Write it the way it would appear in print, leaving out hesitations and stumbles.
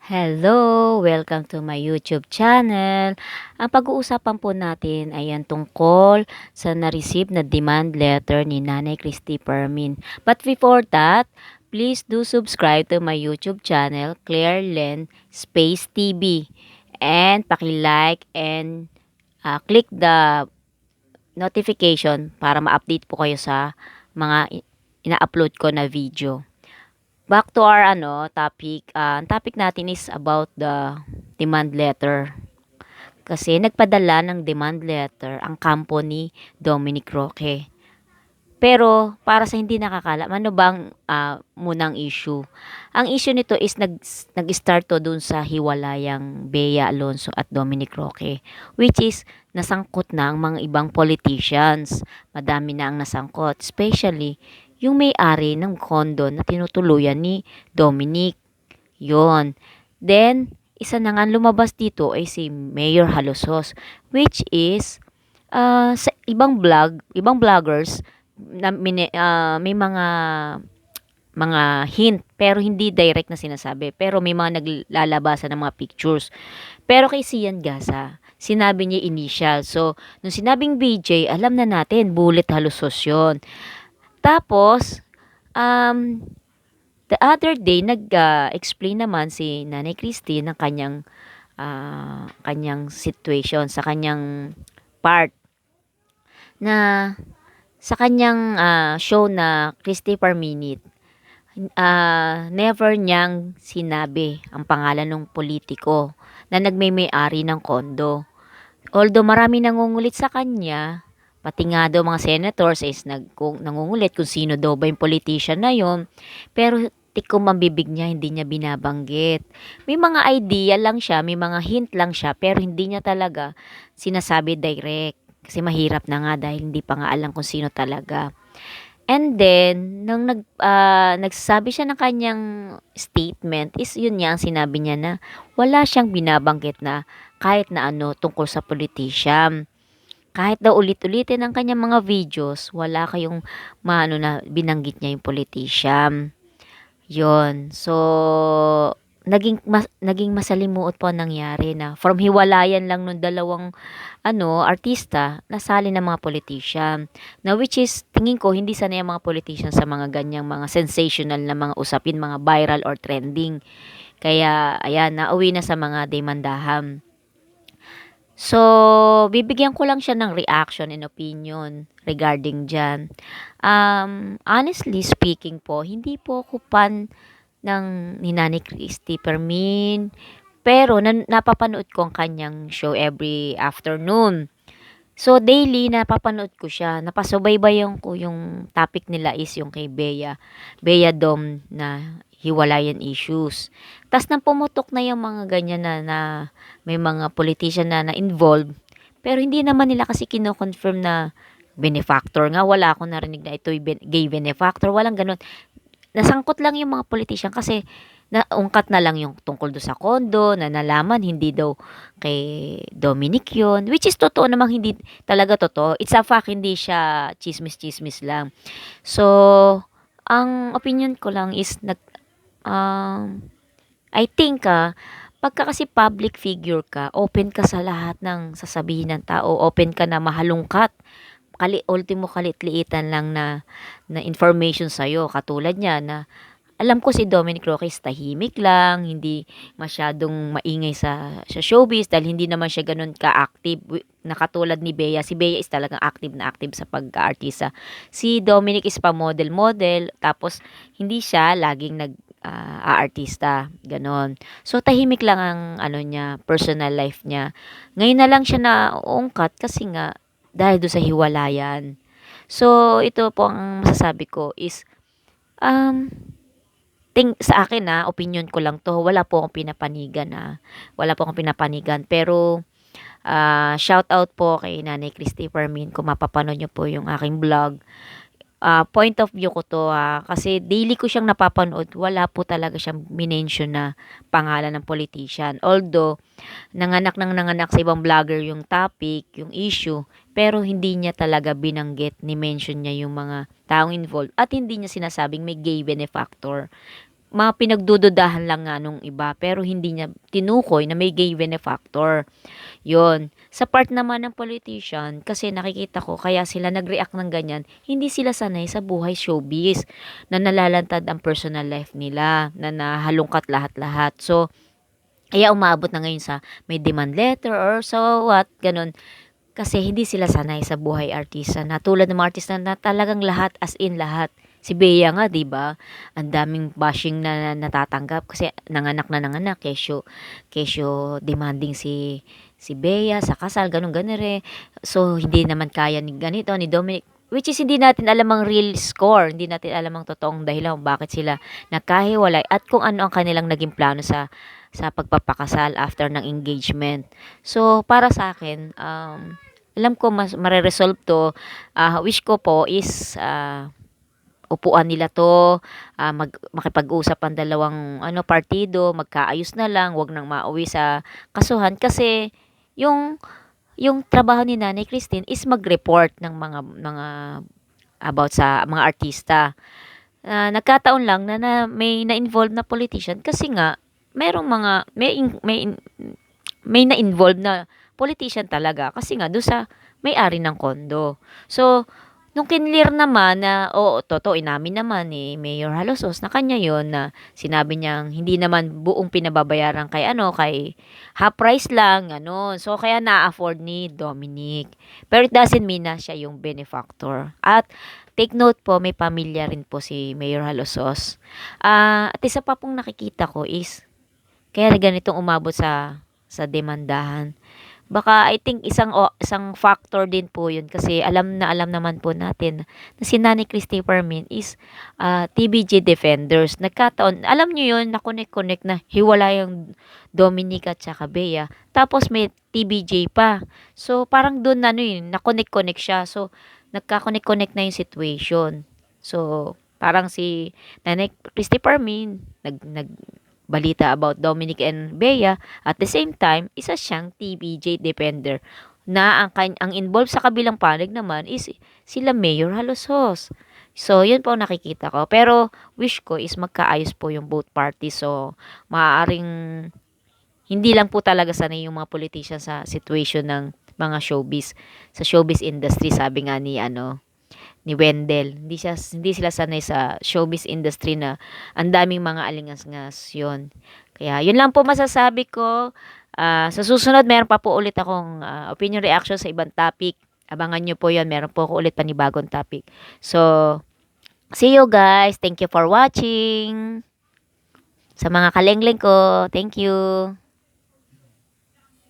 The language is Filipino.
Hello! Welcome to my YouTube channel. Ang pag-uusapan po natin ay yan tungkol sa na-receive na demand letter ni Nanay Christy Permin. But before that, please do subscribe to my YouTube channel, Claire Len Space TV. And paki-like and click the notification para ma-update po kayo sa mga ina-upload ko na video. Back to our topic. Ang topic natin is about the demand letter. Kasi nagpadala ng demand letter ang kampo ni Dominic Roque. Pero para sa hindi nakakalam, ano bang munang issue? Ang issue nito is nag-start to dun sa hiwalayang Bea Alonso at Dominic Roque, which is nasangkot na ang mga ibang politicians. Madami na ang nasangkot, especially yung may-ari ng kondo na tinutuluyan ni Dominic. Yon. Then, isa na nga lumabas dito ay si Mayor Halosos, which is sa ibang vloggers na may mga hint pero hindi direct na sinasabi. Pero may mga naglalabasan ng mga pictures. Pero kay Sian Gasa, sinabi niya initial. So, nung sinabing BJ, alam na natin, bullet halusos yun. Tapos, the other day, nag-explain naman si Nanay Christy ng kanyang situation, sa kanyang part na sa kanyang show na Christy Per Minute, never niyang sinabi ang pangalan ng politiko na nagmay-ari ng kondo. Although marami nangungulit sa kanya, pati nga daw mga senators is nangungulit kung sino daw ba yung politician na yon. Pero tikom ang bibig niya, hindi niya binabanggit. May mga idea lang siya, may mga hint lang siya, pero hindi niya talaga sinasabi direct. Kasi mahirap na nga dahil hindi pa nga alam kung sino talaga. And then, nung nagsasabi siya ng kanyang statement, is yun niya ang sinabi niya na wala siyang binabanggit na kahit na ano tungkol sa politician. Kahit daw ulit-ulitin ang kanyang mga videos, wala kayong na binanggit niya yung politician. Yon. So, naging masalimuot po ang nangyari na from hiwalayan lang nung dalawang artista, nasali ng mga politician. Na which is, tingin ko, hindi sanay ang mga politician sa mga ganyang mga sensational na mga usapin, mga viral or trending. Kaya, ayan, nauwi na sa mga demandahan. So, bibigyan ko lang siya ng reaction and opinion regarding dyan. Honestly speaking po, hindi po ako fan ng ni Nanay Christy Permin. Pero napapanood ko ang kanyang show every afternoon. So, daily napapanood ko siya. Napasubaybayan ko yung topic nila is yung kay Bea Dom na hiwalayan issues. Tas nang pumutok na yung mga ganyan na may mga politician na involved. Pero hindi naman nila kasi kino-confirm na benefactor nga. Wala akong narinig na ito'y gay benefactor. Walang ganun. Nasangkot lang yung mga politician kasi naungkat na lang yung tungkol do sa kondo na nalaman hindi daw kay Dominic yun, which is totoo namang hindi talaga totoo. It's a fact, hindi siya chismis-chismis lang. So, ang opinion ko lang is I think pagka kasi public figure ka, open ka sa lahat ng sasabihin ng tao, open ka na mahalungkat, ultimo kalit-liitan lang na information sa'yo. Katulad niya na alam ko si Dominic Roque is tahimik lang, hindi masyadong maingay sa showbiz dahil hindi naman siya ganun ka-active na katulad ni Bea. Si Bea is talagang active na active sa pagka-artista. Si Dominic is pa model-model, tapos hindi siya laging aartista, ganon. So tahimik lang ang niya, personal life niya. Ngayon na lang siya naungkat kasi nga dahil do sa hiwalayan. So ito po ang masasabi ko is sa akin opinion ko lang to. Wala po akong pinapanigan Wala po akong pinapanigan. Pero, shout out po kay Nanay Christy Permin kung mapapanood niyo po yung aking vlog. Point of view ko to kasi daily ko siyang napapanood. Wala po talaga siyang minention na pangalan ng politician. Although, nanganak sa ibang vlogger yung topic, yung issue, pero hindi niya talaga binanggit ni mention niya yung mga taong involved at hindi niya sinasabing may gay benefactor. mga pinagdududahan lang nga nung iba pero hindi niya tinukoy na may gay benefactor. Yun. Sa part naman ng politician, kasi nakikita ko kaya sila nag-react ng ganyan, hindi sila sanay sa buhay showbiz na nalalantad ang personal life nila, na nahalungkat lahat-lahat. So, kaya umabot na ngayon sa may demand letter or so what, ganun. Kasi hindi sila sanay sa buhay artista na tulad ng mga artista na talagang lahat as in lahat. Si Bea nga, 'di ba? Ang daming bashing na natatanggap kasi nanganak na nanganak, kesyo demanding si Bea sa kasal, ganun ganere. So hindi naman kaya ni ganito ni Dominic, which is hindi natin alam ang real score, hindi natin alam ang totoong dahilan kung bakit sila nagkahiwalay at kung ano ang kanilang naging plano sa pagpapakasal after ng engagement. So, para sa akin, alam ko mas mare-resolve 'to. Wish ko po is, upuan nila 'to, makipag-usap ang dalawang ano, partido, magkaayos na lang, 'wag nang mauwi sa kasuhan. Kasi yung yung trabaho ni Nanay Christine is mag-report ng mga about sa mga artista. Nagkataon lang na may na-involve na politician kasi nga merong mga may na-involve na politician talaga kasi nga do'n sa may-ari ng kondo. So, nung kinlear naman na, oo, totoo, inamin naman ni Mayor Halosos na kanya yon, na sinabi niyang hindi naman buong pinababayaran kay ano, kay half price lang, gano'n. So, kaya na-afford ni Dominic. Pero it doesn't mean na siya yung benefactor. At take note po, may pamilya rin po si Mayor Halosos. At isa pa pong nakikita ko is kaya ganitong umabot sa demandahan. Baka I think isang factor din po 'yun kasi alam na alam naman po natin na si Nanay Christy Permin is TBJ Defenders. Nagkataon, alam niyo 'yun, na connect na hiwalay yung Dominic at saka Bea. Tapos may TBJ pa. So parang doon na ano yun, na-connect siya. So nagka-connect na yung situation. So parang si Nanay Christy Permin balita about Dominic and Bea. At the same time, isa siyang TBJ defender na ang involved sa kabilang panig naman is sila Mayor Halosos. So, yun po ang nakikita ko. Pero, wish ko is magkaayos po yung both parties. So, maaaring hindi lang po talaga sanay yung mga politician sa situation ng mga showbiz. Sa showbiz industry, sabi nga ni Wendell. Hindi sila sanay sa showbiz industry na ang daming mga alingas-ngas yun. Kaya yun lang po masasabi ko. Sa susunod, meron pa po ulit akong opinion reaction sa ibang topic. Abangan nyo po yun. Meron po ako ulit panibagong topic. So, see you guys. Thank you for watching. Sa mga kalengling ko, thank you.